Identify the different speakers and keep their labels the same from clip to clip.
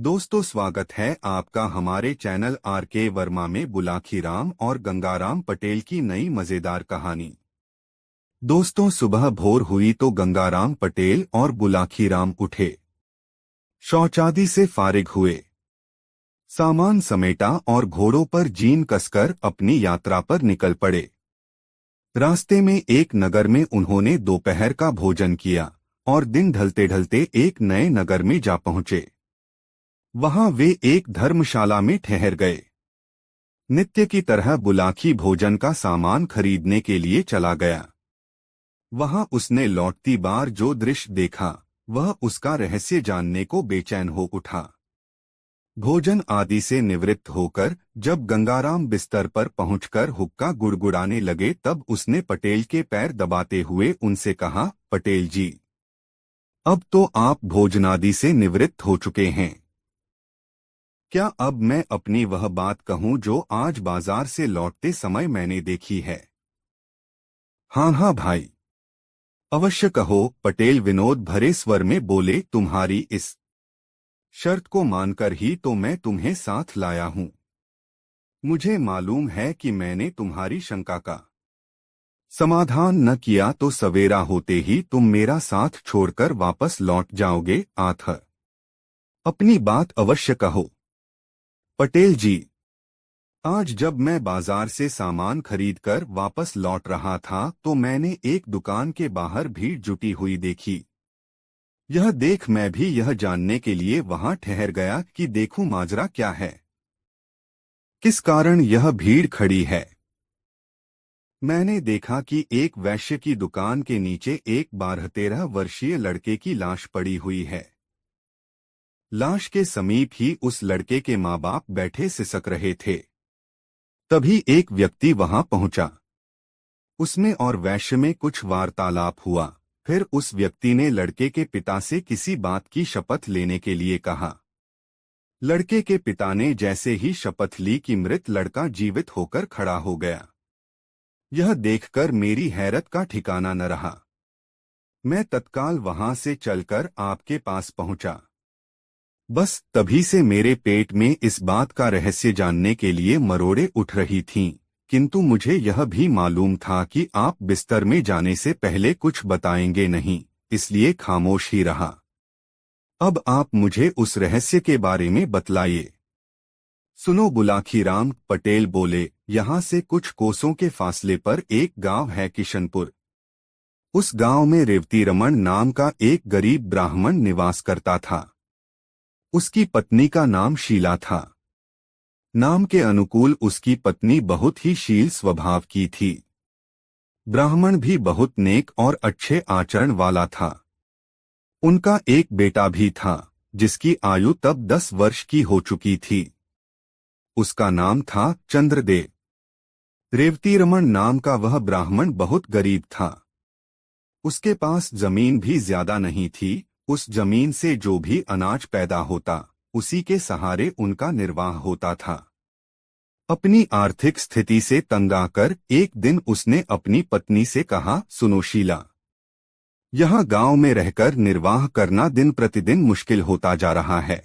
Speaker 1: दोस्तों, स्वागत है आपका हमारे चैनल आर.के. वर्मा में बुलाखीराम और गंगाराम पटेल की नई मजेदार कहानी। दोस्तों, सुबह भोर हुई तो गंगाराम पटेल और बुलाखीराम उठे, शौचादि से फारिग हुए, सामान समेटा और घोड़ों पर जीन कसकर अपनी यात्रा पर निकल पड़े। रास्ते में एक नगर में उन्होंने दोपहर का भोजन किया और दिन ढलते ढलते एक नए नगर में जा पहुंचे। वहां वे एक धर्मशाला में ठहर गए। नित्य की तरह बुलाखी भोजन का सामान खरीदने के लिए चला गया। वहां उसने लौटती बार जो दृश्य देखा, वह उसका रहस्य जानने को बेचैन हो उठा। भोजन आदि से निवृत्त होकर जब गंगाराम बिस्तर पर पहुंचकर हुक्का गुड़गुड़ाने लगे, तब उसने पटेल के पैर दबाते हुए उनसे कहा, पटेल जी, अब तो आप भोजनादि से निवृत्त हो चुके हैं। क्या अब मैं अपनी वह बात कहूं जो आज बाजार से लौटते समय मैंने देखी है? हाँ हाँ भाई, अवश्य कहो, पटेल विनोद भरे स्वर में बोले। तुम्हारी इस शर्त को मानकर ही तो मैं तुम्हें साथ लाया हूं। मुझे मालूम है कि मैंने तुम्हारी शंका का समाधान न किया तो सवेरा होते ही तुम मेरा साथ छोड़कर वापस लौट जाओगे। आथ अपनी बात अवश्य कहो। पटेल जी, आज जब मैं बाजार से सामान खरीदकर वापस लौट रहा था तो मैंने एक दुकान के बाहर भीड़ जुटी हुई देखी। यह देख मैं भी यह जानने के लिए वहां ठहर गया कि देखूं माजरा क्या है, किस कारण यह भीड़ खड़ी है। मैंने देखा कि एक वैश्य की दुकान के नीचे एक 12-13 वर्षीय लड़के की लाश पड़ी हुई है। लाश के समीप ही उस लड़के के माँ बाप बैठे सिसक रहे थे। तभी एक व्यक्ति वहां पहुंचा। उसमें और वैश्य में कुछ वार्तालाप हुआ। फिर उस व्यक्ति ने लड़के के पिता से किसी बात की शपथ लेने के लिए कहा। लड़के के पिता ने जैसे ही शपथ ली कि मृत लड़का जीवित होकर खड़ा हो गया। यह देखकर मेरी हैरत का ठिकाना न रहा। मैं तत्काल वहां से चलकर आपके पास पहुंचा। बस तभी से मेरे पेट में इस बात का रहस्य जानने के लिए मरोड़े उठ रही थीं, किंतु मुझे यह भी मालूम था कि आप बिस्तर में जाने से पहले कुछ बताएंगे नहीं, इसलिए खामोश ही रहा। अब आप मुझे उस रहस्य के बारे में बतलाइए। सुनो बुलाखीराम, पटेल बोले, यहाँ से कुछ कोसों के फासले पर एक गांव है, किशनपुर। उस गांव में रेवती रमन नाम का एक गरीब ब्राह्मण निवास करता था। उसकी पत्नी का नाम शीला था। नाम के अनुकूल उसकी पत्नी बहुत ही शील स्वभाव की थी। ब्राह्मण भी बहुत नेक और अच्छे आचरण वाला था। उनका एक बेटा भी था, जिसकी आयु तब 10 वर्ष की हो चुकी थी। उसका नाम था चंद्रदेव। रेवती रमन नाम का वह ब्राह्मण बहुत गरीब था। उसके पास जमीन भी ज्यादा नहीं थी। उस जमीन से जो भी अनाज पैदा होता, उसी के सहारे उनका निर्वाह होता था। अपनी आर्थिक स्थिति से तंग आकर एक दिन उसने अपनी पत्नी से कहा, सुनो शीला, यहाँ गांव में रहकर निर्वाह करना दिन प्रतिदिन मुश्किल होता जा रहा है।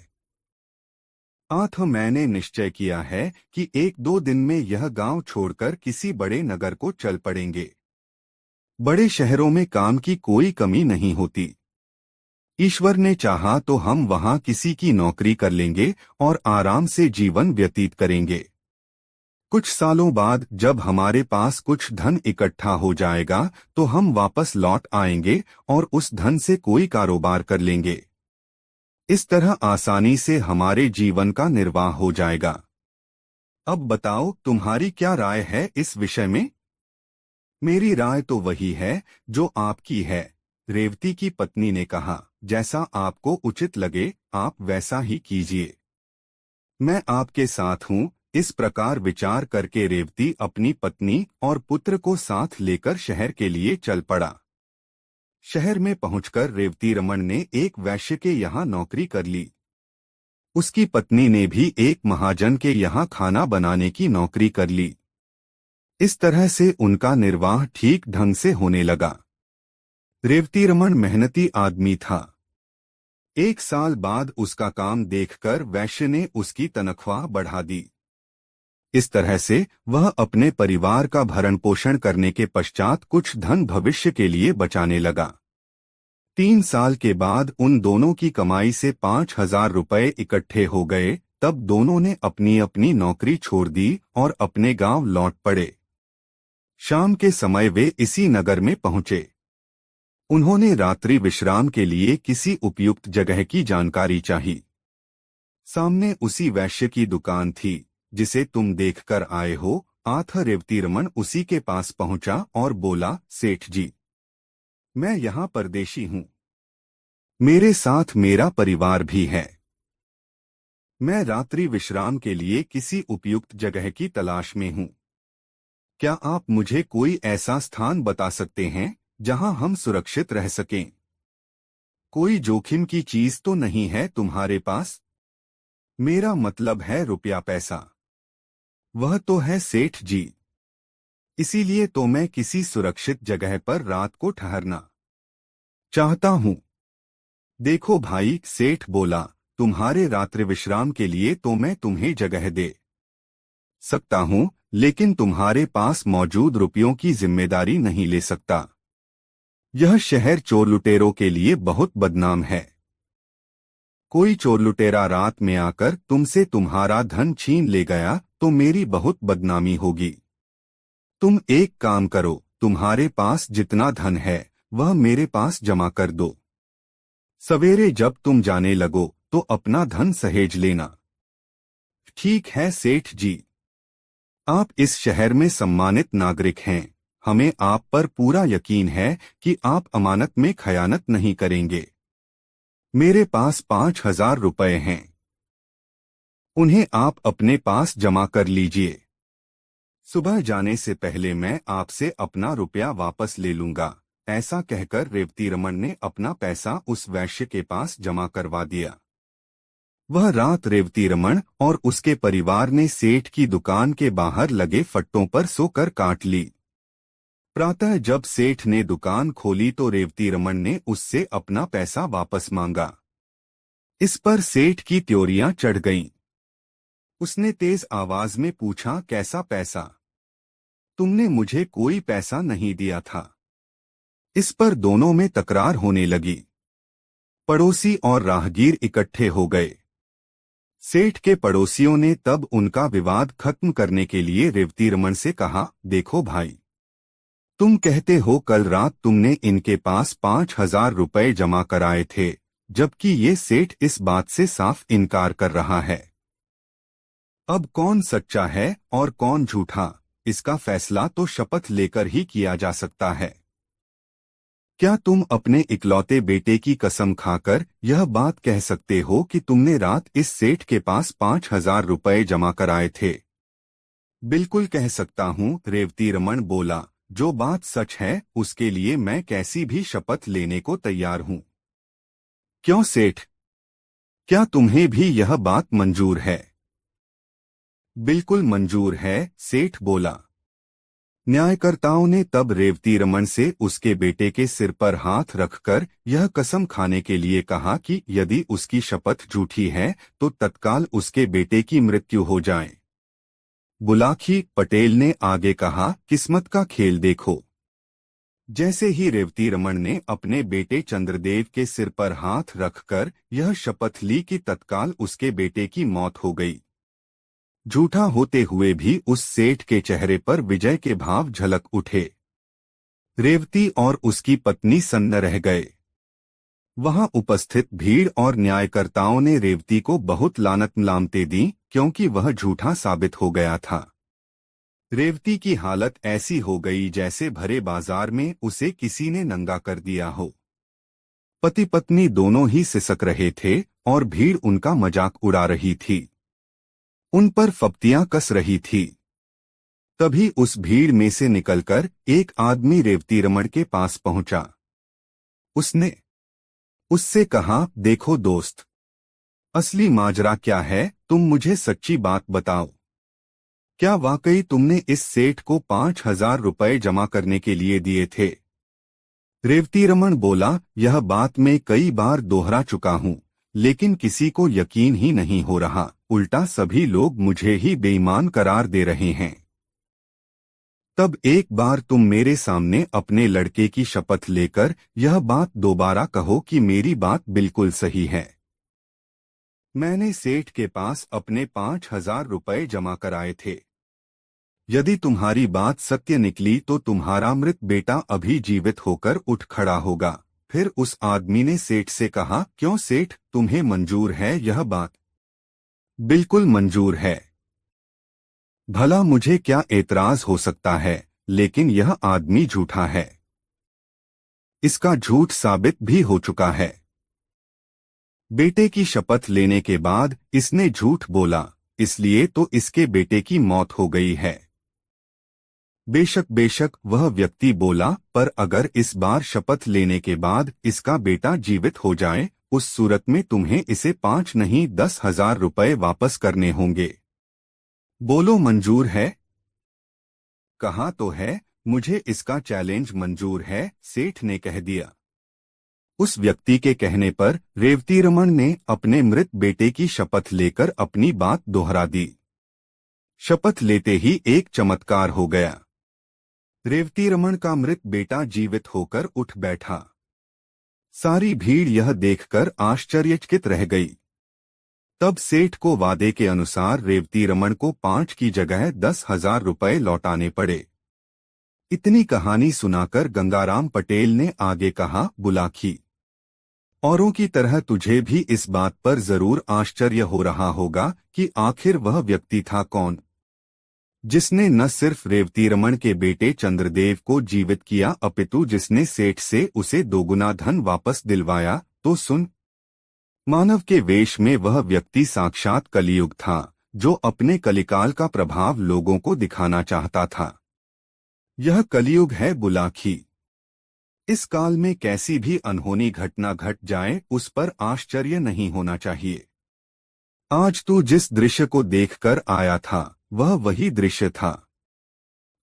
Speaker 1: आठ मैंने निश्चय किया है कि 1-2 दिन में यह गांव छोड़कर किसी बड़े नगर को चल पड़ेंगे। बड़े शहरों में काम की कोई कमी नहीं होती। ईश्वर ने चाहा तो हम वहां किसी की नौकरी कर लेंगे और आराम से जीवन व्यतीत करेंगे। कुछ सालों बाद जब हमारे पास कुछ धन इकट्ठा हो जाएगा तो हम वापस लौट आएंगे और उस धन से कोई कारोबार कर लेंगे। इस तरह आसानी से हमारे जीवन का निर्वाह हो जाएगा। अब बताओ, तुम्हारी क्या राय है इस विषय में? मेरी राय तो वही है जो आपकी है, रेवती की पत्नी ने कहा। जैसा आपको उचित लगे आप वैसा ही कीजिए। मैं आपके साथ हूँ। इस प्रकार विचार करके रेवती अपनी पत्नी और पुत्र को साथ लेकर शहर के लिए चल पड़ा। शहर में पहुंचकर रेवती रमन ने एक वैश्य के यहाँ नौकरी कर ली। उसकी पत्नी ने भी एक महाजन के यहाँ खाना बनाने की नौकरी कर ली। इस तरह से उनका निर्वाह ठीक ढंग से होने लगा। रेवती रमन मेहनती आदमी था। 1 साल बाद उसका काम देखकर वैश्य ने उसकी तनख्वाह बढ़ा दी। इस तरह से वह अपने परिवार का भरण पोषण करने के पश्चात कुछ धन भविष्य के लिए बचाने लगा। 3 साल के बाद उन दोनों की कमाई से 5,000 रुपये इकट्ठे हो गए। तब दोनों ने अपनी अपनी नौकरी छोड़ दी और अपने गांव लौट पड़े। शाम के समय वे इसी नगर में पहुंचे। उन्होंने रात्रि विश्राम के लिए किसी उपयुक्त जगह की जानकारी चाही। सामने उसी वैश्य की दुकान थी जिसे तुम देखकर आए हो। आथ रेवतीरमण उसी के पास पहुंचा और बोला, सेठ जी, मैं यहाँ परदेशी हूँ। मेरे साथ मेरा परिवार भी है। मैं रात्रि विश्राम के लिए किसी उपयुक्त जगह की तलाश में हूँ। क्या आप मुझे कोई ऐसा स्थान बता सकते हैं जहां हम सुरक्षित रह सकें? कोई जोखिम की चीज तो नहीं है तुम्हारे पास? मेरा मतलब है रुपया पैसा। वह तो है सेठ जी। इसीलिए तो मैं किसी सुरक्षित जगह पर रात को ठहरना चाहता हूँ। देखो भाई, सेठ बोला, तुम्हारे रात्रि विश्राम के लिए तो मैं तुम्हें जगह दे सकता हूँ, लेकिन तुम्हारे पास मौजूद रुपयों की जिम्मेदारी नहीं ले सकता। यह शहर चोर लुटेरों के लिए बहुत बदनाम है। कोई चोर लुटेरा रात में आकर तुमसे तुम्हारा धन छीन ले गया तो मेरी बहुत बदनामी होगी। तुम एक काम करो, तुम्हारे पास जितना धन है वह मेरे पास जमा कर दो। सवेरे जब तुम जाने लगो तो अपना धन सहेज लेना। ठीक है सेठ जी। आप इस शहर में सम्मानित नागरिक हैं। हमें आप पर पूरा यकीन है कि आप अमानत में खयानत नहीं करेंगे। मेरे पास 5,000 रुपये हैं। उन्हें आप अपने पास जमा कर लीजिए। सुबह जाने से पहले मैं आपसे अपना रुपया वापस ले लूंगा। ऐसा कहकर रेवतीरमण ने अपना पैसा उस वैश्य के पास जमा करवा दिया। वह रात रेवतीरमण और उसके परिवार ने सेठ की दुकान के बाहर लगे फट्टों पर सोकर काट ली। प्रातः जब सेठ ने दुकान खोली तो रेवतीरमण ने उससे अपना पैसा वापस मांगा। इस पर सेठ की त्योरियां चढ़ गईं। उसने तेज आवाज में पूछा, कैसा पैसा? तुमने मुझे कोई पैसा नहीं दिया था। इस पर दोनों में तकरार होने लगी। पड़ोसी और राहगीर इकट्ठे हो गए। सेठ के पड़ोसियों ने तब उनका विवाद खत्म करने के लिए रेवतीरमण से कहा, देखो भाई, तुम कहते हो कल रात तुमने इनके पास 5,000 रुपये जमा कराए थे, जबकि ये सेठ इस बात से साफ इनकार कर रहा है। अब कौन सच्चा है और कौन झूठा, इसका फैसला तो शपथ लेकर ही किया जा सकता है। क्या तुम अपने इकलौते बेटे की कसम खाकर यह बात कह सकते हो कि तुमने रात इस सेठ के पास 5,000 रुपये जमा कराए थे? बिल्कुल कह सकता हूँ, रेवतीरमण बोला। जो बात सच है उसके लिए मैं कैसी भी शपथ लेने को तैयार हूँ। क्यों सेठ, क्या तुम्हें भी यह बात मंजूर है? बिल्कुल मंजूर है, सेठ बोला। न्यायकर्ताओं ने तब रेवतीरमण से उसके बेटे के सिर पर हाथ रखकर यह कसम खाने के लिए कहा कि यदि उसकी शपथ झूठी है तो तत्काल उसके बेटे की मृत्यु हो जाए। बुलाखी पटेल ने आगे कहा, किस्मत का खेल देखो। जैसे ही रेवतीरमण ने अपने बेटे चंद्रदेव के सिर पर हाथ रखकर यह शपथ ली कि तत्काल उसके बेटे की मौत हो गई। झूठा होते हुए भी उस सेठ के चेहरे पर विजय के भाव झलक उठे। रेवती और उसकी पत्नी सन्न रह गए। वहां उपस्थित भीड़ और न्यायकर्ताओं ने रेवती को बहुत लानत मलामतें दी क्योंकि वह झूठा साबित हो गया था। रेवती की हालत ऐसी हो गई जैसे भरे बाजार में उसे किसी ने नंगा कर दिया हो। पति पत्नी दोनों ही सिसक रहे थे और भीड़ उनका मजाक उड़ा रही थी, उन पर फप्तियां कस रही थी। तभी उस भीड़ में से निकलकर एक आदमी रेवतीरमण के पास पहुंचा। उसने उससे कहा, देखो दोस्त, असली माजरा क्या है, तुम मुझे सच्ची बात बताओ। क्या वाकई तुमने इस सेठ को 5,000 रुपये जमा करने के लिए दिए थे? रेवतीरमण बोला, यह बात मैं कई बार दोहरा चुका हूं, लेकिन किसी को यकीन ही नहीं हो रहा, उल्टा सभी लोग मुझे ही बेईमान करार दे रहे हैं। तब एक बार तुम मेरे सामने अपने लड़के की शपथ लेकर यह बात दोबारा कहो कि मेरी बात बिल्कुल सही है। मैंने सेठ के पास अपने 5,000 रुपए जमा कराए थे। यदि तुम्हारी बात सत्य निकली तो तुम्हारा मृत बेटा अभी जीवित होकर उठ खड़ा होगा। फिर उस आदमी ने सेठ से कहा, क्यों सेठ, तुम्हें मंजूर है यह बात? बिल्कुल मंजूर है। भला मुझे क्या एतराज हो सकता है, लेकिन यह आदमी झूठा है। इसका झूठ साबित भी हो चुका है। बेटे की शपथ लेने के बाद इसने झूठ बोला, इसलिए तो इसके बेटे की मौत हो गई है। बेशक बेशक वह व्यक्ति बोला, पर अगर इस बार शपथ लेने के बाद इसका बेटा जीवित हो जाए, उस सूरत में तुम्हें इसे 5 नहीं 10,000 रुपए वापस करने होंगे। बोलो मंजूर है? कहा तो है, मुझे इसका चैलेंज मंजूर है, सेठ ने कह दिया। उस व्यक्ति के कहने पर रेवतीरमण ने अपने मृत बेटे की शपथ लेकर अपनी बात दोहरा दी। शपथ लेते ही एक चमत्कार हो गया। रेवतीरमण का मृत बेटा जीवित होकर उठ बैठा। सारी भीड़ यह देखकर आश्चर्यचकित रह गई। तब सेठ को वादे के अनुसार रेवतीरमण को 5 की जगह 10,000 रुपए लौटाने पड़े। इतनी कहानी सुनाकर गंगाराम पटेल ने आगे कहा, बुलाखी, औरों की तरह तुझे भी इस बात पर जरूर आश्चर्य हो रहा होगा कि आखिर वह व्यक्ति था कौन, जिसने न सिर्फ रेवतीरमण के बेटे चंद्रदेव को जीवित किया अपितु जिसने सेठ से उसे दोगुना धन वापस दिलवाया। तो सुन, मानव के वेश में वह व्यक्ति साक्षात कलियुग था, जो अपने कलिकाल का प्रभाव लोगों को दिखाना चाहता था। यह कलियुग है बुलाखी। इस काल में कैसी भी अनहोनी घटना घट जाए उस पर आश्चर्य नहीं होना चाहिए। आज तू जिस दृश्य को देखकर आया था वह वही दृश्य था।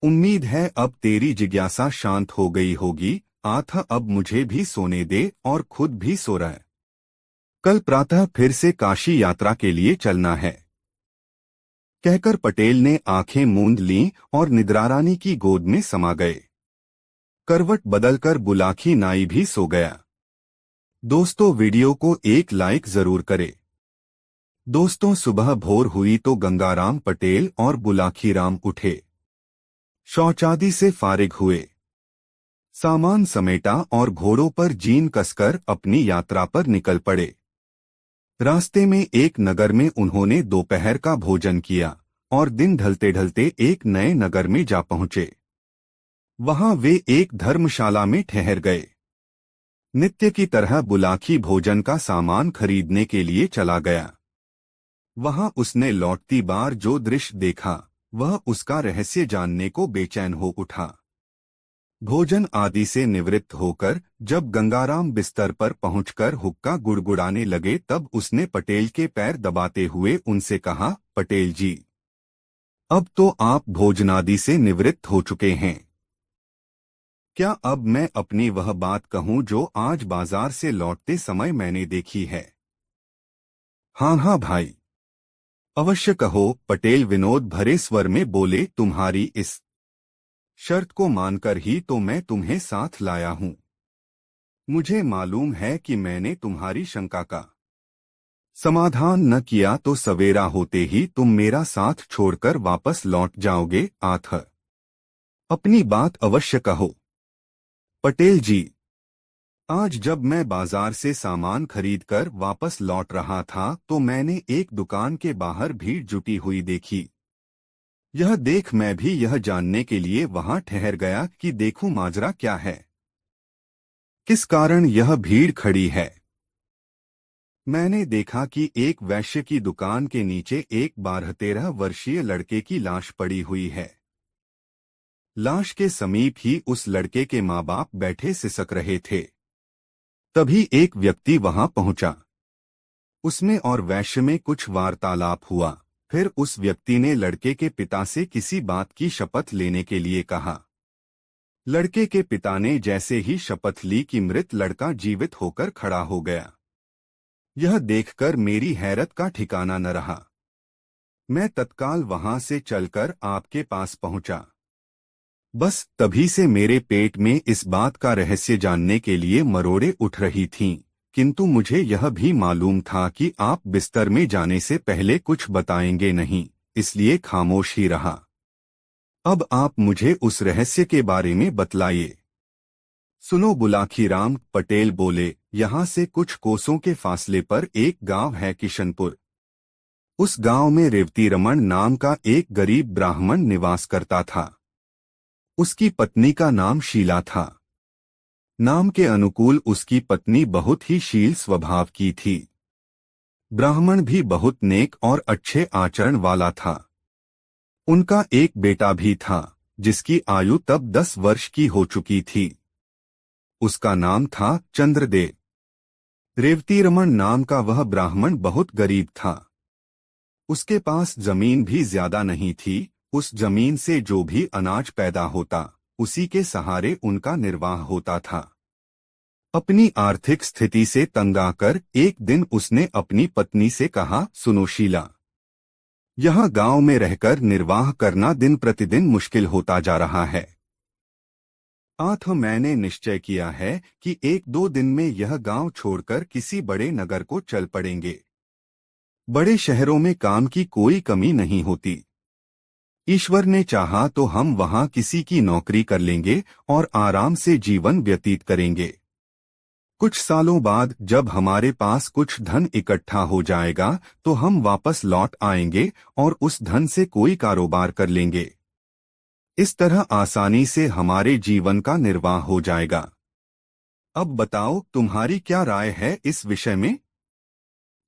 Speaker 1: उम्मीद है अब तेरी जिज्ञासा शांत हो गई होगी। आथा अब मुझे भी सोने दे और खुद भी सो रहा है। कल प्रातः फिर से काशी यात्रा के लिए चलना है। कहकर पटेल ने आंखें मूंद लीं और निद्रारानी की गोद में समा गए। करवट बदलकर बुलाखी नाई भी सो गया। दोस्तों, वीडियो को एक लाइक जरूर करें। दोस्तों, सुबह भोर हुई तो गंगाराम पटेल और बुलाखीराम उठे, शौचादि से फारिग हुए, सामान समेटा और घोड़ों पर जीन कसकर अपनी यात्रा पर निकल पड़े। रास्ते में एक नगर में उन्होंने दोपहर का भोजन किया और दिन ढलते ढलते एक नए नगर में जा पहुंचे। वहां वे एक धर्मशाला में ठहर गए। नित्य की तरह बुलाखी भोजन का सामान खरीदने के लिए चला गया। वहां उसने लौटती बार जो दृश्य देखा वह उसका रहस्य जानने को बेचैन हो उठा। भोजन आदि से निवृत्त होकर जब गंगाराम बिस्तर पर पहुंचकर हुक्का गुड़गुड़ाने लगे तब उसने पटेल के पैर दबाते हुए उनसे कहा, पटेल जी, अब तो आप भोजनादि से निवृत्त हो चुके हैं। क्या अब मैं अपनी वह बात कहूं जो आज बाजार से लौटते समय मैंने देखी है? हाँ हाँ भाई, अवश्य कहो, पटेल विनोद भरे स्वर में बोले। तुम्हारी इस शर्त को मानकर ही तो मैं तुम्हें साथ लाया हूं। मुझे मालूम है कि मैंने तुम्हारी शंका का समाधान न किया तो सवेरा होते ही तुम मेरा साथ छोड़कर वापस लौट जाओगे। आथ अपनी बात अवश्य कहो। पटेल जी, आज जब मैं बाजार से सामान खरीदकर वापस लौट रहा था तो मैंने एक दुकान के बाहर भीड़ जुटी हुई देखी। यह देख मैं भी यह जानने के लिए वहां ठहर गया कि देखूं माजरा क्या है, किस कारण यह भीड़ खड़ी है। मैंने देखा कि एक वैश्य की दुकान के नीचे एक 12-13 वर्षीय लड़के की लाश पड़ी हुई है। लाश के समीप ही उस लड़के के माँ बाप बैठे सिसक रहे थे। तभी एक व्यक्ति वहां पहुंचा। उसमें और वैश्य में कुछ वार्तालाप हुआ। फिर उस व्यक्ति ने लड़के के पिता से किसी बात की शपथ लेने के लिए कहा। लड़के के पिता ने जैसे ही शपथ ली कि मृत लड़का जीवित होकर खड़ा हो गया। यह देखकर मेरी हैरत का ठिकाना न रहा। मैं तत्काल वहां से चलकर आपके पास पहुंचा। बस तभी से मेरे पेट में इस बात का रहस्य जानने के लिए मरोड़े उठ रही थीं, किंतु मुझे यह भी मालूम था कि आप बिस्तर में जाने से पहले कुछ बताएंगे नहीं, इसलिए खामोश ही रहा। अब आप मुझे उस रहस्य के बारे में बतलाइए। सुनो, बुलाखीराम पटेल बोले, यहाँ से कुछ कोसों के फासले पर एक गांव है किशनपुर। उस गांव में रेवती रमन नाम का एक गरीब ब्राह्मण निवास करता था। उसकी पत्नी का नाम शीला था। नाम के अनुकूल उसकी पत्नी बहुत ही शील स्वभाव की थी। ब्राह्मण भी बहुत नेक और अच्छे आचरण वाला था। उनका एक बेटा भी था, जिसकी आयु तब 10 वर्ष की हो चुकी थी। उसका नाम था चंद्रदेव। रेवती रमन नाम का वह ब्राह्मण बहुत गरीब था। उसके पास जमीन भी ज्यादा नहीं थी। उस जमीन से जो भी अनाज पैदा होता, उसी के सहारे उनका निर्वाह होता था। अपनी आर्थिक स्थिति से तंग आकर एक दिन उसने अपनी पत्नी से कहा, सुनो शीला, यहाँ गांव में रहकर निर्वाह करना दिन प्रतिदिन मुश्किल होता जा रहा है। मैंने निश्चय किया है कि 1-2 दिन में यह गांव छोड़कर किसी बड़े नगर को चल पड़ेंगे। बड़े शहरों में काम की कोई कमी नहीं होती। ईश्वर ने चाहा तो हम वहां किसी की नौकरी कर लेंगे और आराम से जीवन व्यतीत करेंगे। कुछ सालों बाद जब हमारे पास कुछ धन इकट्ठा हो जाएगा तो हम वापस लौट आएंगे और उस धन से कोई कारोबार कर लेंगे। इस तरह आसानी से हमारे जीवन का निर्वाह हो जाएगा। अब बताओ, तुम्हारी क्या राय है इस विषय में?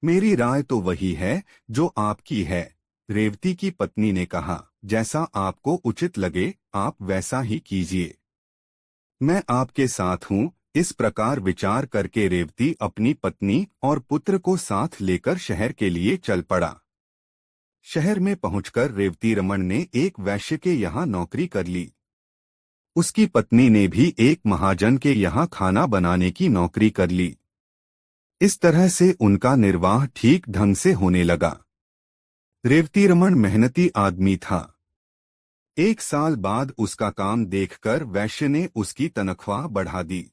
Speaker 1: मेरी राय तो वही है जो आपकी है, रेवती की पत्नी ने कहा। जैसा आपको उचित लगे आप वैसा ही कीजिए। मैं आपके साथ हूँ। इस प्रकार विचार करके रेवती अपनी पत्नी और पुत्र को साथ लेकर शहर के लिए चल पड़ा। शहर में पहुंचकर रेवती रमन ने एक वैश्य के यहाँ नौकरी कर ली। उसकी पत्नी ने भी एक महाजन के यहाँ खाना बनाने की नौकरी कर ली। इस तरह से उनका निर्वाह ठीक ढंग से होने लगा। रेवती रमन मेहनती आदमी था। 1 साल बाद उसका काम देखकर वैश्य ने उसकी तनख्वाह बढ़ा दी।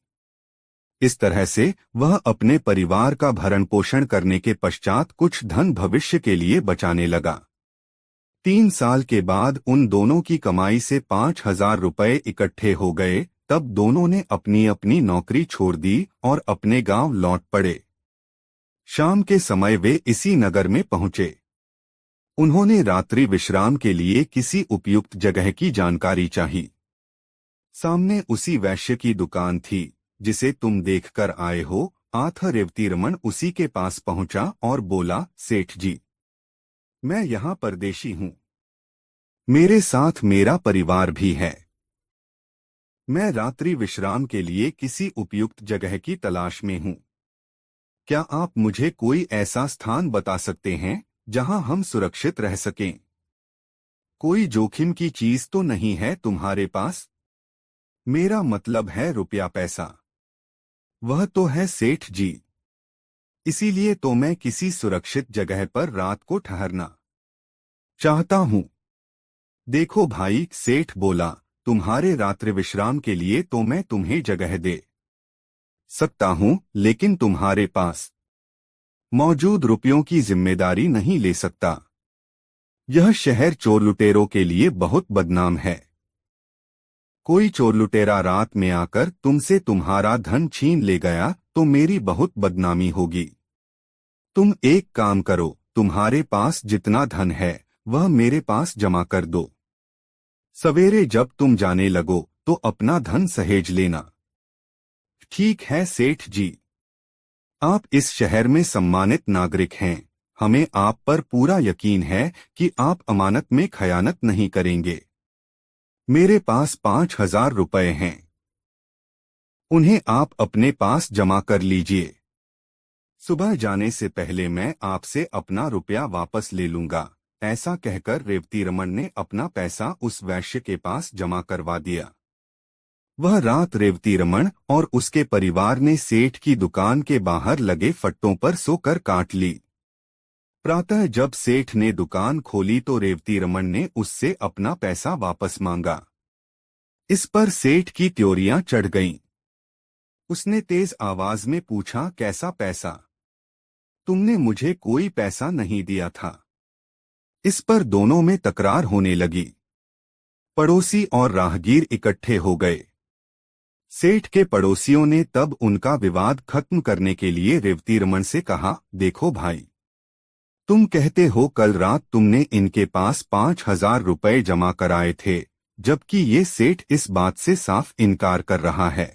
Speaker 1: इस तरह से वह अपने परिवार का भरण पोषण करने के पश्चात कुछ धन भविष्य के लिए बचाने लगा। 3 साल के बाद उन दोनों की कमाई से 5,000 रुपए इकट्ठे हो गए। तब दोनों ने अपनी अपनी नौकरी छोड़ दी और अपने गांव लौट पड़े। शाम के समय वे इसी नगर में पहुंचे। उन्होंने रात्रि विश्राम के लिए किसी उपयुक्त जगह की जानकारी चाही। सामने उसी वैश्य की दुकान थी जिसे तुम देखकर आए हो। रेवती रमन उसी के पास पहुंचा और बोला, सेठ जी, मैं यहाँ परदेशी हूँ। मेरे साथ मेरा परिवार भी है। मैं रात्रि विश्राम के लिए किसी उपयुक्त जगह की तलाश में हूँ। क्या आप मुझे कोई ऐसा स्थान बता सकते हैं जहां हम सुरक्षित रह सकें? कोई जोखिम की चीज तो नहीं है तुम्हारे पास? मेरा मतलब है रुपया पैसा। वह तो है सेठ जी। इसीलिए तो मैं किसी सुरक्षित जगह पर रात को ठहरना चाहता हूँ। देखो भाई, सेठ बोला, तुम्हारे रात्रि विश्राम के लिए तो मैं तुम्हें जगह दे सकता हूँ, लेकिन तुम्हारे पास मौजूद रुपयों की जिम्मेदारी नहीं ले सकता। यह शहर चोर लुटेरों के लिए बहुत बदनाम है। कोई चोर लुटेरा रात में आकर तुमसे तुम्हारा धन छीन ले गया तो मेरी बहुत बदनामी होगी। तुम एक काम करो, तुम्हारे पास जितना धन है वह मेरे पास जमा कर दो। सवेरे जब तुम जाने लगो तो अपना धन सहेज लेना। ठीक है सेठ जी। आप इस शहर में सम्मानित नागरिक हैं। हमें आप पर पूरा यकीन है कि आप अमानत में खयानत नहीं करेंगे। मेरे पास 5,000 रुपए हैं। उन्हें आप अपने पास जमा कर लीजिए। सुबह जाने से पहले मैं आपसे अपना रुपया वापस ले लूंगा। ऐसा कहकर रेवती रमन ने अपना पैसा उस वैश्य के पास जमा करवा दिया। वह रात रेवती रमन और उसके परिवार ने सेठ की दुकान के बाहर लगे फट्टों पर सोकर काट ली। प्रातः जब सेठ ने दुकान खोली तो रेवती रमन ने उससे अपना पैसा वापस मांगा। इस पर सेठ की त्योरियां चढ़ गईं। उसने तेज आवाज में पूछा, कैसा पैसा? तुमने मुझे कोई पैसा नहीं दिया था। इस पर दोनों में तकरार होने लगी। पड़ोसी और राहगीर इकट्ठे हो गए। सेठ के पड़ोसियों ने तब उनका विवाद खत्म करने के लिए रेवती रमन से कहा, देखो भाई, तुम कहते हो कल रात तुमने इनके पास 5,000 रुपए जमा कराए थे, जबकि ये सेठ इस बात से साफ इनकार कर रहा है।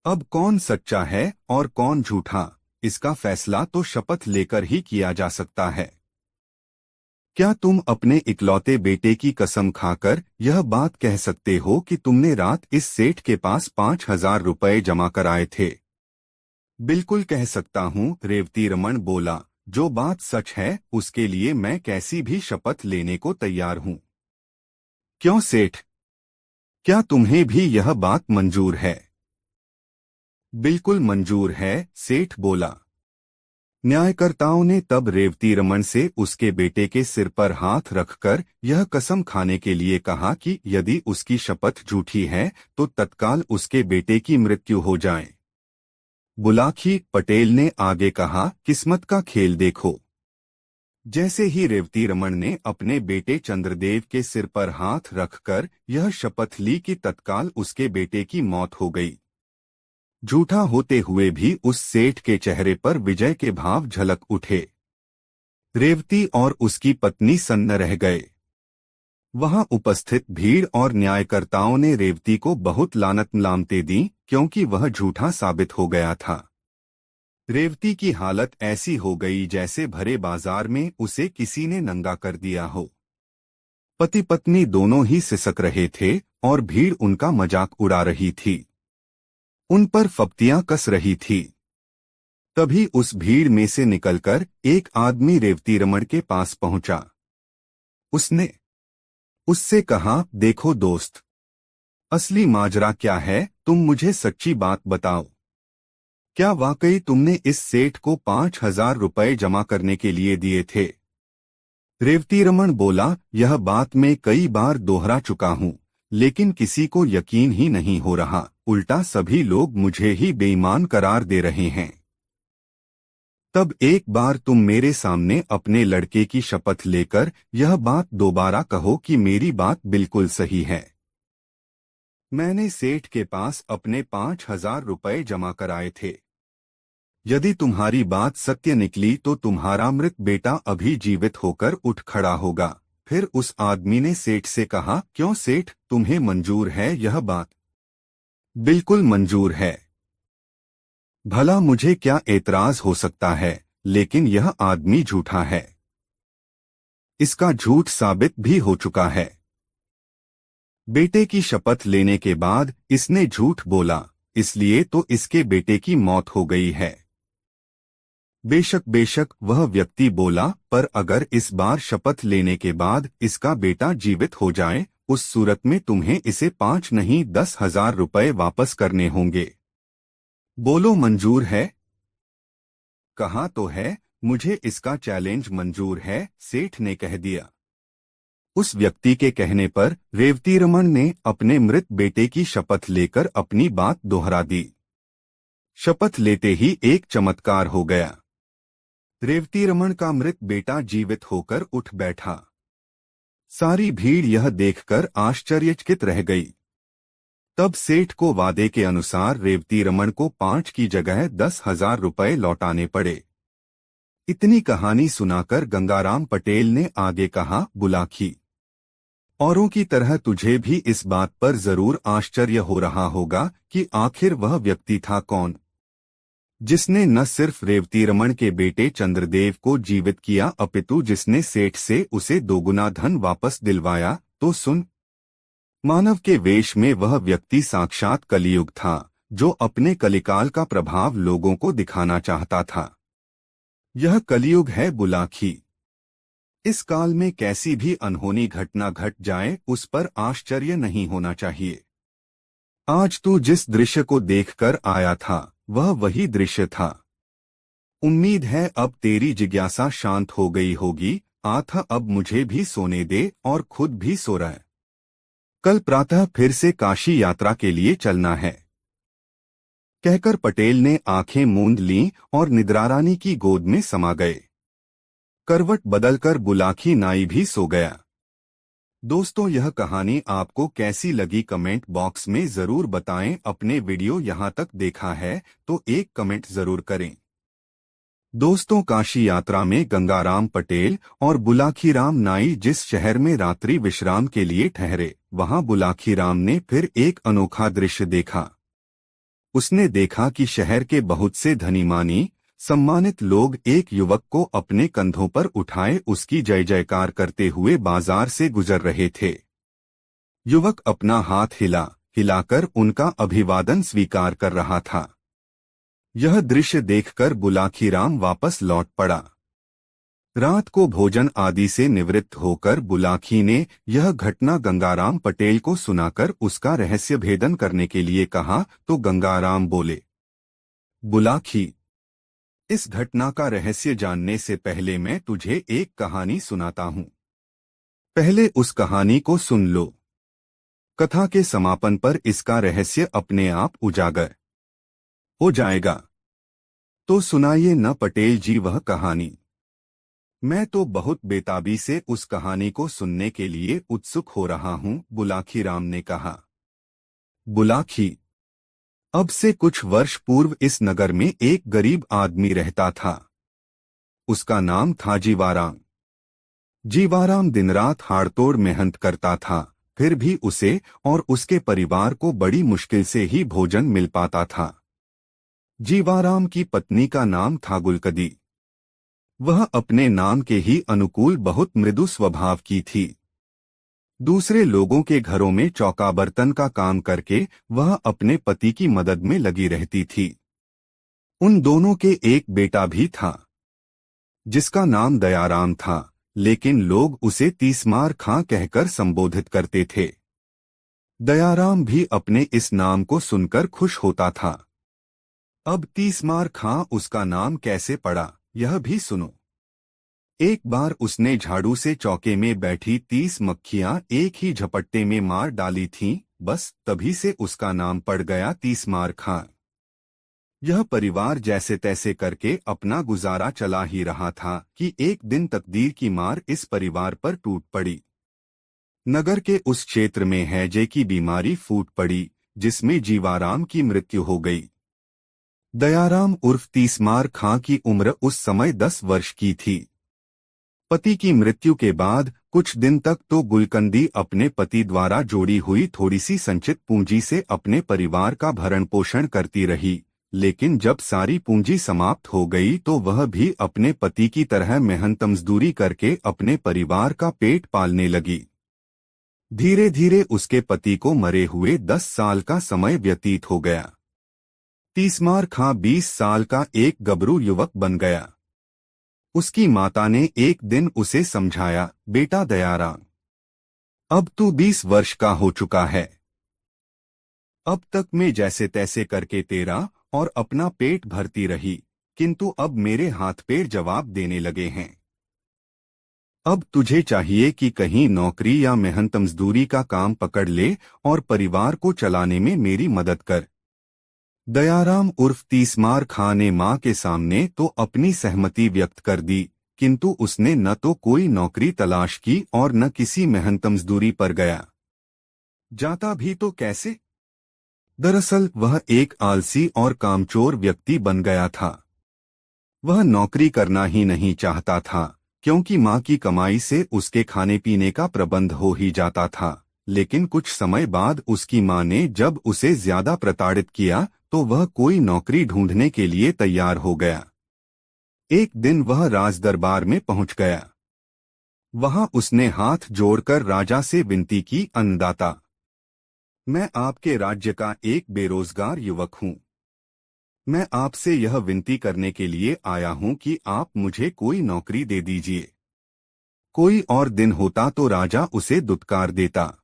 Speaker 1: अब कौन सच्चा है और कौन झूठा, इसका फैसला तो शपथ लेकर ही किया जा सकता है। क्या तुम अपने इकलौते बेटे की कसम खाकर यह बात कह सकते हो कि तुमने रात इस सेठ के पास 5,000 रुपए जमा कराए थे? बिल्कुल कह सकता हूँ, रेवती रमन बोला। जो बात सच है उसके लिए मैं कैसी भी शपथ लेने को तैयार हूँ। क्यों सेठ, क्या तुम्हें भी यह बात मंजूर है? बिल्कुल मंजूर है, सेठ बोला। न्यायकर्ताओं ने तब रेवती रमन से उसके बेटे के सिर पर हाथ रखकर यह कसम खाने के लिए कहा कि यदि उसकी शपथ झूठी है तो तत्काल उसके बेटे की मृत्यु हो जाए। बुलाकी पटेल ने आगे कहा, किस्मत का खेल देखो। जैसे ही रेवती रमन ने अपने बेटे चंद्रदेव के सिर पर हाथ रखकर यह शपथ ली कि तत्काल उसके बेटे की मौत हो गई। झूठा होते हुए भी उस सेठ के चेहरे पर विजय के भाव झलक उठे। रेवती और उसकी पत्नी सन्न रह गए। वहां उपस्थित भीड़ और न्यायकर्ताओं ने रेवती को बहुत लानत-मलामतें दी क्योंकि वह झूठा साबित हो गया था। रेवती की हालत ऐसी हो गई जैसे भरे बाजार में उसे किसी ने नंगा कर दिया हो। पति पत्नी दोनों ही सिसक रहे थे और भीड़ उनका मजाक उड़ा रही थी, उन पर फप्तियां कस रही थी। तभी उस भीड़ में से निकलकर एक आदमी रेवती रमन के पास पहुंचा। उसने उससे कहा, देखो दोस्त, असली माजरा क्या है, तुम मुझे सच्ची बात बताओ। क्या वाकई तुमने इस सेठ को 5,000 रुपए जमा करने के लिए दिए थे? रेवती रमन बोला, यह बात मैं कई बार दोहरा चुका हूँ, लेकिन किसी को यकीन ही नहीं हो रहा, उल्टा सभी लोग मुझे ही बेईमान करार दे रहे हैं। तब एक बार तुम मेरे सामने अपने लड़के की शपथ लेकर यह बात दोबारा कहो कि मेरी बात बिल्कुल सही है। मैंने सेठ के पास अपने 5,000 रुपए जमा कराए थे। यदि तुम्हारी बात सत्य निकली तो तुम्हारा मृत बेटा अभी जीवित होकर उठ खड़ा होगा। फिर उस आदमी ने सेठ से कहा, क्यों सेठ, तुम्हें मंजूर है यह बात? बिल्कुल मंजूर है। भला मुझे क्या एतराज हो सकता है, लेकिन यह आदमी झूठा है। इसका झूठ साबित भी हो चुका है। बेटे की शपथ लेने के बाद इसने झूठ बोला, इसलिए तो इसके बेटे की मौत हो गई है। बेशक बेशक वह व्यक्ति बोला, पर अगर इस बार शपथ लेने के बाद इसका बेटा जीवित हो जाए, उस सूरत में तुम्हें इसे 5 नहीं 10,000 रुपए वापस करने होंगे। बोलो मंजूर है? कहा तो है, मुझे इसका चैलेंज मंजूर है, सेठ ने कह दिया। उस व्यक्ति के कहने पर रेवती रमन ने अपने मृत बेटे की शपथ लेकर अपनी बात दोहरा दी। शपथ लेते ही एक चमत्कार हो गया। रेवती रमन का मृत बेटा जीवित होकर उठ बैठा। सारी भीड़ यह देखकर आश्चर्यचकित रह गई। तब सेठ को वादे के अनुसार रेवती रमन को 5 की जगह 10,000 रुपए लौटाने पड़े। इतनी कहानी सुनाकर गंगाराम पटेल ने आगे कहा, बुलाकी, औरों की तरह तुझे भी इस बात पर जरूर आश्चर्य हो रहा होगा कि आखिर वह व्यक्ति था कौन, जिसने न सिर्फ रेवती रमन के बेटे चंद्रदेव को जीवित किया अपितु जिसने सेठ से उसे दोगुना धन वापस दिलवाया। तो सुन, मानव के वेश में वह व्यक्ति साक्षात कलियुग था, जो अपने कलिकाल का प्रभाव लोगों को दिखाना चाहता था। यह कलियुग है बुलाकी। इस काल में कैसी भी अनहोनी घटना घट जाए उस पर आश्चर्य नहीं होना चाहिए। आज तू जिस दृश्य को देखकर आया था वह वही दृश्य था। उम्मीद है अब तेरी जिज्ञासा शांत हो गई होगी। आथ अब मुझे भी सोने दे और खुद भी सो रहा है। कल प्रातः फिर से काशी यात्रा के लिए चलना है, कहकर पटेल ने आंखें मूंद लीं और निद्रारानी की गोद में समा गए। करवट बदलकर बुलाखी नाई भी सो गया। दोस्तों, यह कहानी आपको कैसी लगी कमेंट बॉक्स में जरूर बताएं। अपने वीडियो यहां तक देखा है तो एक कमेंट जरूर करें। दोस्तों, काशी यात्रा में गंगाराम पटेल और बुलाखीराम नाई जिस शहर में रात्रि विश्राम के लिए ठहरे, वहां बुलाखीराम ने फिर एक अनोखा दृश्य देखा। उसने देखा कि शहर के बहुत से धनीमानी सम्मानित लोग एक युवक को अपने कंधों पर उठाए उसकी जय जयकार करते हुए बाजार से गुजर रहे थे। युवक अपना हाथ हिलाकर उनका अभिवादन स्वीकार कर रहा था। यह दृश्य देखकर बुलाखीराम वापस लौट पड़ा। रात को भोजन आदि से निवृत्त होकर बुलाखी ने यह घटना गंगाराम पटेल को सुनाकर उसका रहस्य भेदन करने के लिए कहा तो गंगाराम बोले, बुलाखी, इस घटना का रहस्य जानने से पहले मैं तुझे एक कहानी सुनाता हूं। पहले उस कहानी को सुन लो। कथा के समापन पर इसका रहस्य अपने आप उजागर हो जाएगा। तो सुनाइए न पटेल जी वह कहानी। मैं तो बहुत बेताबी से उस कहानी को सुनने के लिए उत्सुक हो रहा हूं, बुलाखीराम ने कहा। बुलाखी, अब से कुछ वर्ष पूर्व इस नगर में एक गरीब आदमी रहता था। उसका नाम था जीवाराम। जीवाराम दिन रात हाड़तोड़ मेहनत करता था, फिर भी उसे और उसके परिवार को बड़ी मुश्किल से ही भोजन मिल पाता था। जीवाराम की पत्नी का नाम था गुलकदी। वह अपने नाम के ही अनुकूल बहुत मृदु स्वभाव की थी। दूसरे लोगों के घरों में चौका बर्तन का काम करके वह अपने पति की मदद में लगी रहती थी। उन दोनों के एक बेटा भी था जिसका नाम दयाराम था, लेकिन लोग उसे तीसमार खां कहकर संबोधित करते थे। दयाराम भी अपने इस नाम को सुनकर खुश होता था। अब तीसमार खां उसका नाम कैसे पड़ा यह भी सुनो। एक बार उसने झाड़ू से चौके में बैठी 30 मक्खियां एक ही झपट्टे में मार डाली थीं, बस तभी से उसका नाम पड़ गया तीसमार खां। यह परिवार जैसे तैसे करके अपना गुजारा चला ही रहा था कि एक दिन तकदीर की मार इस परिवार पर टूट पड़ी। नगर के उस क्षेत्र में हैजे की बीमारी फूट पड़ी, जिसमें जीवाराम की मृत्यु हो गई। दयाराम उर्फ तीसमार खां की उम्र उस समय 10 वर्ष की थी। पति की मृत्यु के बाद कुछ दिन तक तो गुलकंदी अपने पति द्वारा जोड़ी हुई थोड़ी सी संचित पूंजी से अपने परिवार का भरण पोषण करती रही, लेकिन जब सारी पूंजी समाप्त हो गई तो वह भी अपने पति की तरह मेहनत मजदूरी करके अपने परिवार का पेट पालने लगी। धीरे धीरे उसके पति को मरे हुए 10 साल का समय व्यतीत हो गया। तीसमार खां 20 साल का एक गबरू युवक बन गया। उसकी माता ने एक दिन उसे समझाया, बेटा दयाराम, अब तू 20 वर्ष का हो चुका है। अब तक मैं जैसे तैसे करके तेरा और अपना पेट भरती रही, किंतु अब मेरे हाथ पैर जवाब देने लगे हैं। अब तुझे चाहिए कि कहीं नौकरी या मेहनत मजदूरी का काम पकड़ ले और परिवार को चलाने में मेरी मदद कर। दयाराम उर्फ तीसमार खां ने मां के सामने तो अपनी सहमति व्यक्त कर दी, किंतु उसने न तो कोई नौकरी तलाश की और न किसी मेहनत मजदूरी पर गया। जाता भी तो कैसे? दरअसल वह एक आलसी और कामचोर व्यक्ति बन गया था। वह नौकरी करना ही नहीं चाहता था, क्योंकि मां की कमाई से उसके खाने पीने का प्रबंध हो ही जाता था। लेकिन कुछ समय बाद उसकी मां ने जब उसे ज्यादा प्रताड़ित किया तो वह कोई नौकरी ढूंढने के लिए तैयार हो गया। एक दिन वह राजदरबार में पहुंच गया। वहां उसने हाथ जोड़कर राजा से विनती की, अन्नदाता, मैं आपके राज्य का एक बेरोजगार युवक हूं। मैं आपसे यह विनती करने के लिए आया हूं कि आप मुझे कोई नौकरी दे दीजिए। कोई और दिन होता तो राजा उसे दुत्कार देता,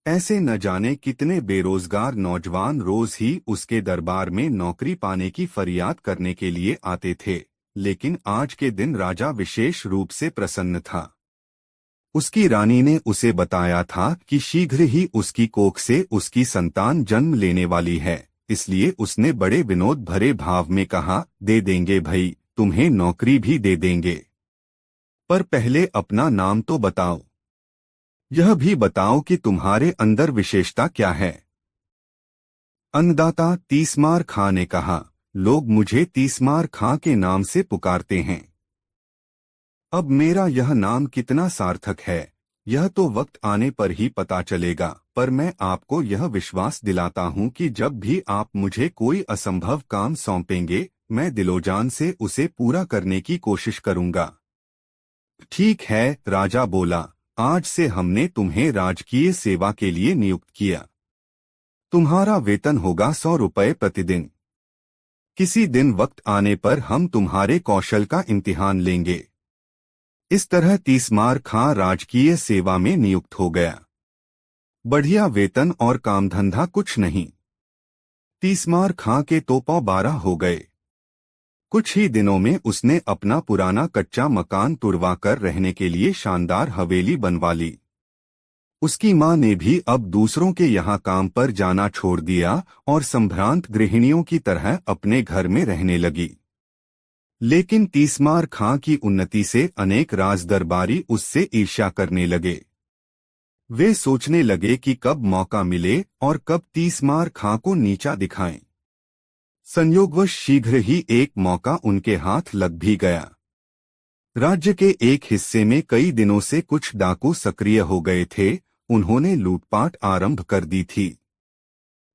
Speaker 1: ऐसे न जाने कितने बेरोजगार नौजवान रोज ही उसके दरबार में नौकरी पाने की फरियाद करने के लिए आते थे, लेकिन आज के दिन राजा विशेष रूप से प्रसन्न था। उसकी रानी ने उसे बताया था कि शीघ्र ही उसकी कोख से उसकी संतान जन्म लेने वाली है, इसलिए उसने बड़े विनोद भरे भाव में कहा, दे देंगे भई, तुम्हें नौकरी भी दे देंगे, पर पहले अपना नाम तो बताओ। यह भी बताओ कि तुम्हारे अंदर विशेषता क्या है। अन्नदाता तीसमार खां ने कहा, लोग मुझे तीसमार खां के नाम से पुकारते हैं। अब मेरा यह नाम कितना सार्थक है, यह तो वक्त आने पर ही पता चलेगा, पर मैं आपको यह विश्वास दिलाता हूँ कि जब भी आप मुझे कोई असंभव काम सौंपेंगे, मैं दिलोजान से उसे पूरा करने की कोशिश करूँगा। ठीक है, राजा बोला, आज से हमने तुम्हें राजकीय सेवा के लिए नियुक्त किया। तुम्हारा वेतन होगा 100 रुपये प्रतिदिन। किसी दिन वक्त आने पर हम तुम्हारे कौशल का इम्तिहान लेंगे। इस तरह तीसमार खां राजकीय सेवा में नियुक्त हो गया। बढ़िया वेतन और कामधंधा कुछ नहीं। तीसमार खां के तो पौ 12 हो गए। कुछ ही दिनों में उसने अपना पुराना कच्चा मकान तुड़वाकर रहने के लिए शानदार हवेली बनवा ली। उसकी मां ने भी अब दूसरों के यहाँ काम पर जाना छोड़ दिया और संभ्रांत गृहिणियों की तरह अपने घर में रहने लगी। लेकिन तीसमार खां की उन्नति से अनेक राजदरबारी उससे ईर्ष्या करने लगे। वे सोचने लगे कि कब मौका मिले और कब तीसमार खां को नीचा दिखाएं। संयोगवश शीघ्र ही एक मौका उनके हाथ लग भी गया। राज्य के एक हिस्से में कई दिनों से कुछ डाकू सक्रिय हो गए थे। उन्होंने लूटपाट आरंभ कर दी थी।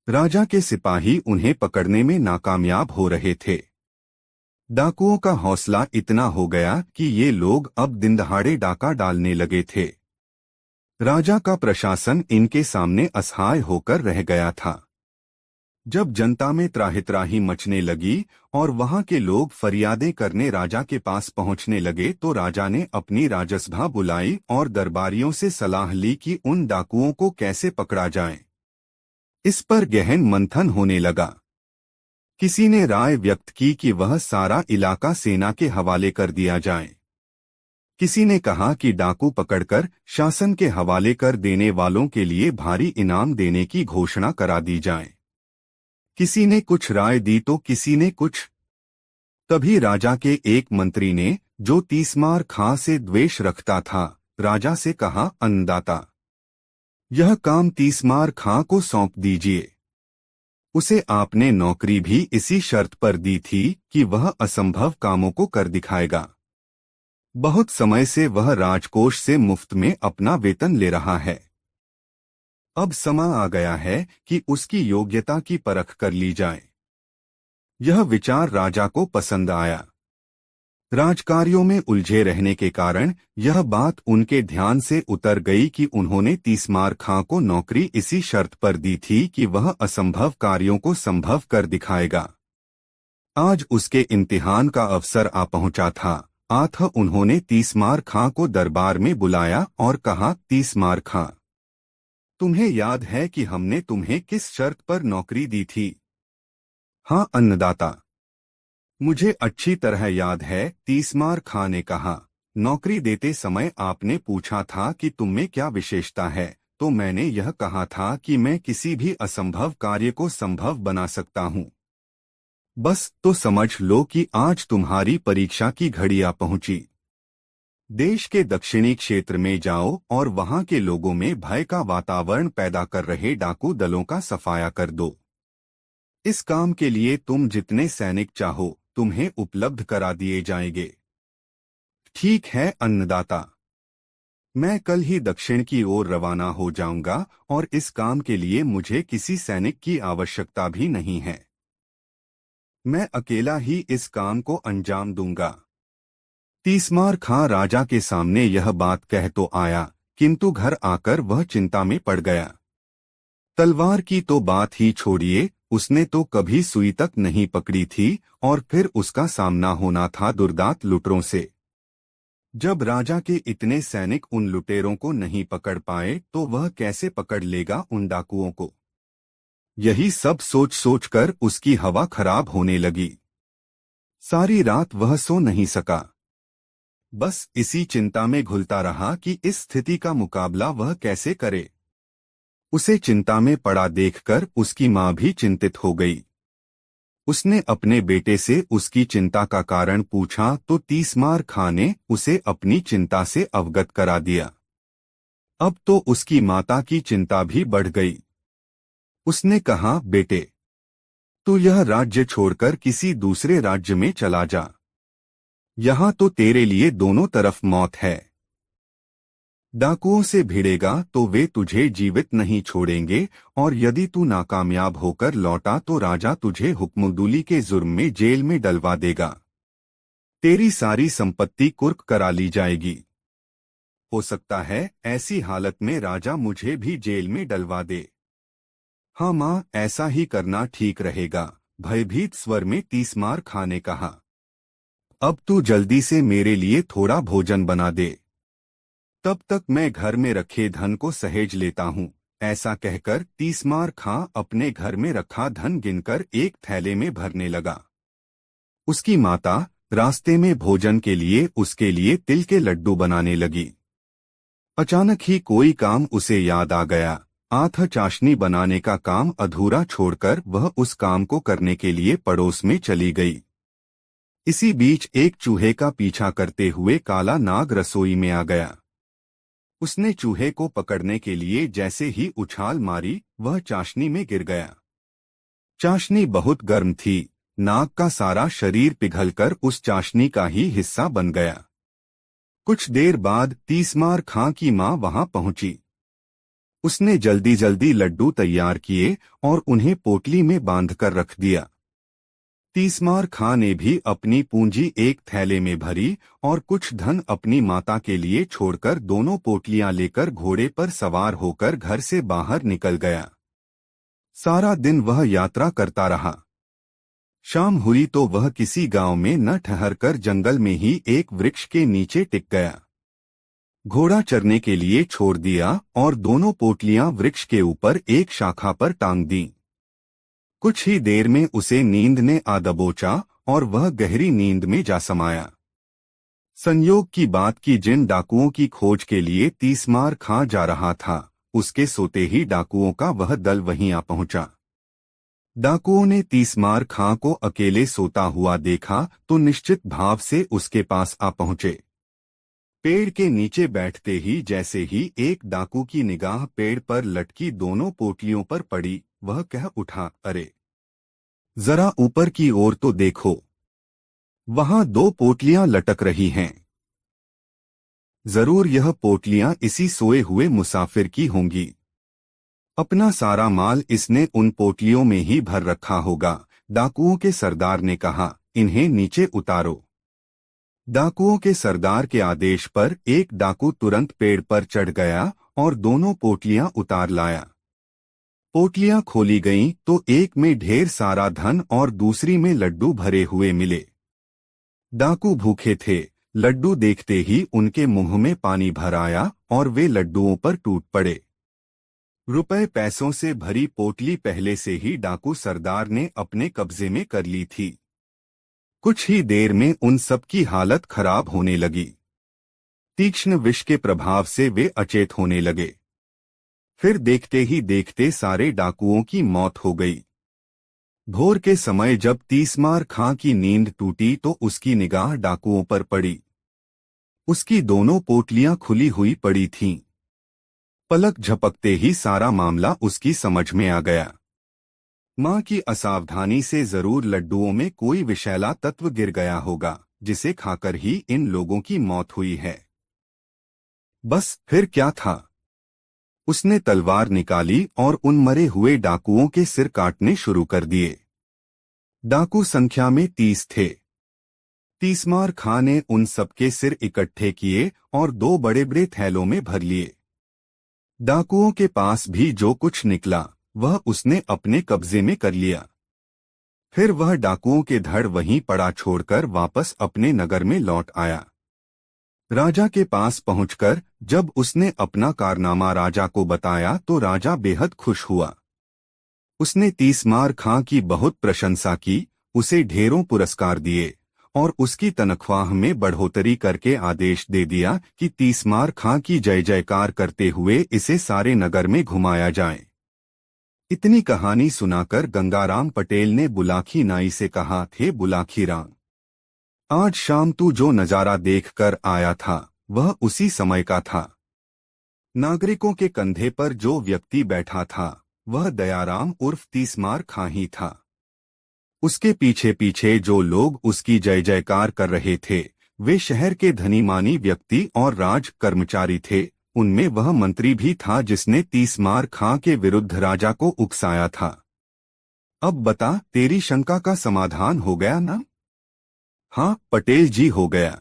Speaker 1: राजा के सिपाही उन्हें पकड़ने में नाकामयाब हो रहे थे। डाकुओं का हौसला इतना हो गया कि ये लोग अब दिनदहाड़े डाका डालने लगे थे। राजा का प्रशासन इनके सामने असहाय होकर रह गया था। जब जनता में त्राहित्राही मचने लगी और वहां के लोग फरियादें करने राजा के पास पहुंचने लगे, तो राजा ने अपनी राजसभा बुलाई और दरबारियों से सलाह ली कि उन डाकुओं को कैसे पकड़ा जाए। इस पर गहन मंथन होने लगा। किसी ने राय व्यक्त की कि वह सारा इलाका सेना के हवाले कर दिया जाए। किसी ने कहा कि डाकू पकड़कर शासन के हवाले कर देने वालों के लिए भारी इनाम देने की घोषणा करा दी जाए। किसी ने कुछ राय दी तो किसी ने कुछ। तभी राजा के एक मंत्री ने, जो तीसमार खां से द्वेष रखता था, राजा से कहा, अन्नदाता, यह काम तीसमार खां को सौंप दीजिए। उसे आपने नौकरी भी इसी शर्त पर दी थी कि वह असंभव कामों को कर दिखाएगा। बहुत समय से वह राजकोष से मुफ्त में अपना वेतन ले रहा है। अब समय आ गया है कि उसकी योग्यता की परख कर ली जाए। यह विचार राजा को पसंद आया। राजकार्यों में उलझे रहने के कारण यह बात उनके ध्यान से उतर गई कि उन्होंने तीसमार खां को नौकरी इसी शर्त पर दी थी कि वह असंभव कार्यों को संभव कर दिखाएगा। आज उसके इम्तिहान का अवसर आ पहुंचा था। अतः उन्होंने तीसमार खां को दरबार में बुलाया और कहा, तीसमार खां, तुम्हें याद है कि हमने तुम्हें किस शर्त पर नौकरी दी थी? हाँ अन्नदाता, मुझे अच्छी तरह याद है, तीसमार खां ने कहा। नौकरी देते समय आपने पूछा था कि तुम में क्या विशेषता है, तो मैंने यह कहा था कि मैं किसी भी असंभव कार्य को संभव बना सकता हूँ। बस तो समझ लो कि आज तुम्हारी परीक्षा की घड़ी आ पहुंची। देश के दक्षिणी क्षेत्र में जाओ और वहां के लोगों में भय का वातावरण पैदा कर रहे डाकू दलों का सफाया कर दो। इस काम के लिए तुम जितने सैनिक चाहो तुम्हें उपलब्ध करा दिए जाएंगे। ठीक है अन्नदाता, मैं कल ही दक्षिण की ओर रवाना हो जाऊंगा और इस काम के लिए मुझे किसी सैनिक की आवश्यकता भी नहीं है। मैं अकेला ही इस काम को अंजाम दूंगा। तीसमार खां राजा के सामने यह बात कह तो आया, किंतु घर आकर वह चिंता में पड़ गया। तलवार की तो बात ही छोड़िए, उसने तो कभी सुई तक नहीं पकड़ी थी और फिर उसका सामना होना था दुर्दांत लुटेरों से। जब राजा के इतने सैनिक उन लुटेरों को नहीं पकड़ पाए तो वह कैसे पकड़ लेगा उन डाकुओं को। यही सब सोच सोचकर उसकी हवा खराब होने लगी। सारी रात वह सो नहीं सका। बस इसी चिंता में घुलता रहा कि इस स्थिति का मुकाबला वह कैसे करे। उसे चिंता में पड़ा देखकर उसकी माँ भी चिंतित हो गई। उसने अपने बेटे से उसकी चिंता का कारण पूछा तो तीसमार खां ने उसे अपनी चिंता से अवगत करा दिया। अब तो उसकी माता की चिंता भी बढ़ गई। उसने कहा, बेटे, तू यह राज्य छोड़कर किसी दूसरे राज्य में चला जा। यहाँ तो तेरे लिए दोनों तरफ मौत है। डाकुओं से भिड़ेगा तो वे तुझे जीवित नहीं छोड़ेंगे, और यदि तू नाकामयाब होकर लौटा तो राजा तुझे हुक्मदुली के जुर्म में जेल में डलवा देगा। तेरी सारी संपत्ति कुर्क करा ली जाएगी। हो सकता है ऐसी हालत में राजा मुझे भी जेल में डलवा दे। हाँ माँ, ऐसा ही करना ठीक रहेगा, भयभीत स्वर में तीसमार खां ने कहा। अब तू जल्दी से मेरे लिए थोड़ा भोजन बना दे, तब तक मैं घर में रखे धन को सहेज लेता हूँ। ऐसा कहकर तीसमार खां अपने घर में रखा धन गिनकर एक थैले में भरने लगा। उसकी माता रास्ते में भोजन के लिए उसके लिए तिल के लड्डू बनाने लगी। अचानक ही कोई काम उसे याद आ गया। आथा चाशनी बनाने का काम अधूरा छोड़कर वह उस काम को करने के लिए पड़ोस में चली गई। इसी बीच एक चूहे का पीछा करते हुए काला नाग रसोई में आ गया। उसने चूहे को पकड़ने के लिए जैसे ही उछाल मारी, वह चाशनी में गिर गया। चाशनी बहुत गर्म थी। नाग का सारा शरीर पिघलकर उस चाशनी का ही हिस्सा बन गया। कुछ देर बाद तीसमार खां की मां वहां पहुंची। उसने जल्दी जल्दी लड्डू तैयार किए और उन्हें पोटली में बांधकर रख दिया। तीसमार खां ने भी अपनी पूंजी एक थैले में भरी और कुछ धन अपनी माता के लिए छोड़कर दोनों पोटलियां लेकर घोड़े पर सवार होकर घर से बाहर निकल गया। सारा दिन वह यात्रा करता रहा। शाम हुई तो वह किसी गांव में न ठहरकर जंगल में ही एक वृक्ष के नीचे टिक गया। घोड़ा चरने के लिए छोड़ दिया और दोनों पोटलियां वृक्ष के ऊपर एक शाखा पर टांग दी। कुछ ही देर में उसे नींद ने आ दबोचा और वह गहरी नींद में जा समाया। संयोग की बात कि जिन डाकुओं की खोज के लिए तीसमार खां जा रहा था, उसके सोते ही डाकुओं का वह दल वहीं आ पहुंचा। डाकुओं ने तीसमार खां को अकेले सोता हुआ देखा तो निश्चित भाव से उसके पास आ पहुंचे। पेड़ के नीचे बैठते ही जैसे ही एक डाकू की निगाह पेड़ पर लटकी दोनों पोटलियों पर पड़ी, वह कह उठा, अरे जरा ऊपर की ओर तो देखो, वहां दो पोटलियां लटक रही हैं। जरूर यह पोटलियां इसी सोए हुए मुसाफिर की होंगी। अपना सारा माल इसने उन पोटलियों में ही भर रखा होगा। डाकुओं के सरदार ने कहा, इन्हें नीचे उतारो। डाकुओं के सरदार के आदेश पर एक डाकू तुरंत पेड़ पर चढ़ गया और दोनों पोटलियां उतार लाया। पोटलियां खोली गईं तो एक में ढेर सारा धन और दूसरी में लड्डू भरे हुए मिले। डाकू भूखे थे। लड्डू देखते ही उनके मुंह में पानी भर आया और वे लड्डुओं पर टूट पड़े। रुपए पैसों से भरी पोटली पहले से ही डाकू सरदार ने अपने कब्जे में कर ली थी। कुछ ही देर में उन सब की हालत खराब होने लगी। तीक्ष्ण विष के प्रभाव से वे अचेत होने लगे। फिर देखते ही देखते सारे डाकुओं की मौत हो गई। भोर के समय जब तीसमार खां की नींद टूटी तो उसकी निगाह डाकुओं पर पड़ी। उसकी दोनों पोटलियां खुली हुई पड़ी थीं। पलक झपकते ही सारा मामला उसकी समझ में आ गया। मां की असावधानी से जरूर लड्डुओं में कोई विषैला तत्व गिर गया होगा, जिसे खाकर ही इन लोगों की मौत हुई है। बस फिर क्या था? उसने तलवार निकाली और उन मरे हुए डाकुओं के सिर काटने शुरू कर दिए। डाकू संख्या में 30 थे। तीसमार खां ने उन सबके सिर इकट्ठे किए और दो बड़े बड़े थैलों में भर लिए। डाकुओं के पास भी जो कुछ निकला वह उसने अपने कब्जे में कर लिया। फिर वह डाकुओं के धड़ वहीं पड़ा छोड़कर वापस अपने नगर में लौट आया। राजा के पास पहुंचकर जब उसने अपना कारनामा राजा को बताया तो राजा बेहद खुश हुआ। उसने तीसमार खां की बहुत प्रशंसा की, उसे ढेरों पुरस्कार दिए और उसकी तनख्वाह में बढ़ोतरी करके आदेश दे दिया कि तीसमार खां की जय जयकार करते हुए इसे सारे नगर में घुमाया जाए। इतनी कहानी सुनाकर गंगाराम पटेल ने बुलाकी नाई से कहा, थे बुलाकी राम, आज शाम तू जो नजारा देखकर आया था वह उसी समय का था। नागरिकों के कंधे पर जो व्यक्ति बैठा था वह दयाराम उर्फ तीसमार खां ही था। उसके पीछे पीछे जो लोग उसकी जय जयकार कर रहे थे वे शहर के धनी मानी व्यक्ति और राज कर्मचारी थे। उनमें वह मंत्री भी था जिसने तीसमार खां के विरुद्ध राजा को उकसाया था। अब बता, तेरी शंका का समाधान हो गया ना? हाँ पटेल जी, हो गया।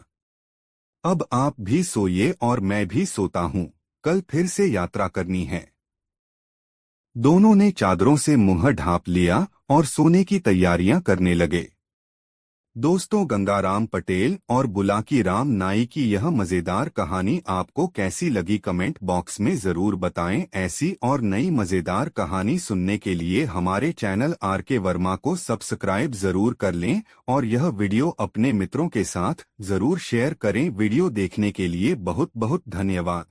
Speaker 1: अब आप भी सोइए और मैं भी सोता हूँ, कल फिर से यात्रा करनी है। दोनों ने चादरों से मुंह ढांप लिया और सोने की तैयारियां करने लगे। दोस्तों, गंगाराम पटेल और बुलाकी राम नाई की यह मजेदार कहानी आपको कैसी लगी कमेंट बॉक्स में जरूर बताएं। ऐसी और नई मजेदार कहानी सुनने के लिए हमारे चैनल आरके वर्मा को सब्सक्राइब जरूर कर लें और यह वीडियो अपने मित्रों के साथ जरूर शेयर करें। वीडियो देखने के लिए बहुत बहुत धन्यवाद।